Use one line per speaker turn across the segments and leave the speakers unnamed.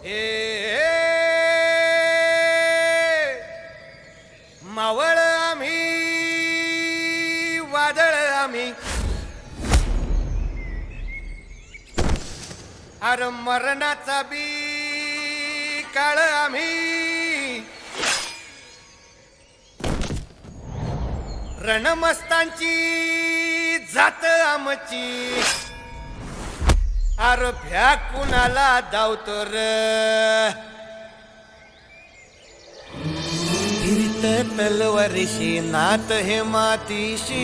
हे मावळ आम्ही वादळ आम्ही अरे मरणाचा बी काळ आम्ही रणमस्तांची जात आमची अरे भ्या कुणाला धावतो र फिरत तलवारीशी नात हे मातीशी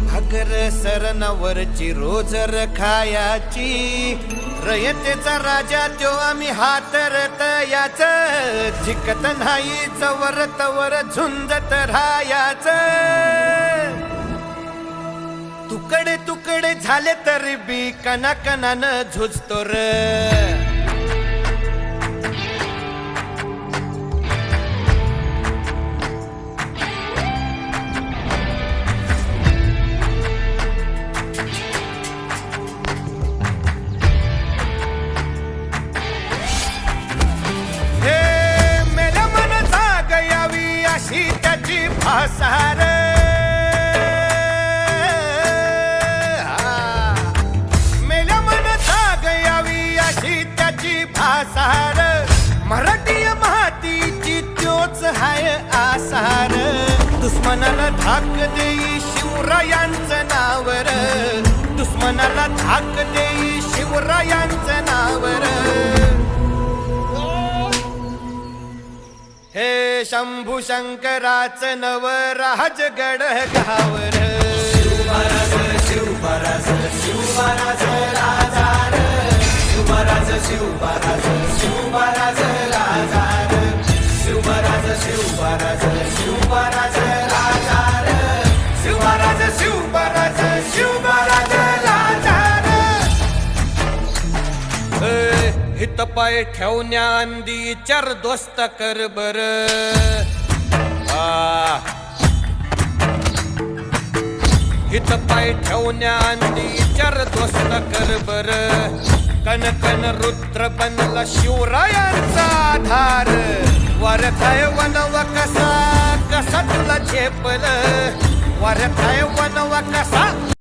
भाकर सरणावरची रोजर खायाची रयतेचा राजा त्यो आम्ही हातरत याच जिकत नाही चवर तवर झुंजत राहायाच तुकडे तुकडे झाले तरी बी कणाकणानं झुजतो र मेल्या मन जाग यावी अशी त्याची भासार आसार मराठी मातीची त्योच हाय आसार दुश्मनाला धाक देई शिवरायांचं नावर दुश्मनाला धाक देई शिवरायांचं नावर हे शंभू शंकराचं नव राजगड गावर शिवराज शिवराज शिवराज राजा शिवराज शिवराज शिवराज राजा शिवराज शिवराज शिवराज राजा शिवराज शिवराज शिवराज राजा हित पाय ठेवण्या अंदी चार दोस्त कर बर हित पाय ठेवण्या अंदी चार दोस्त कर बर कन कन रुद्र बनला शिवरायांचा आधार वरखाय वनवा कसा कसा तुला झेपल वरखाय वनवा कसा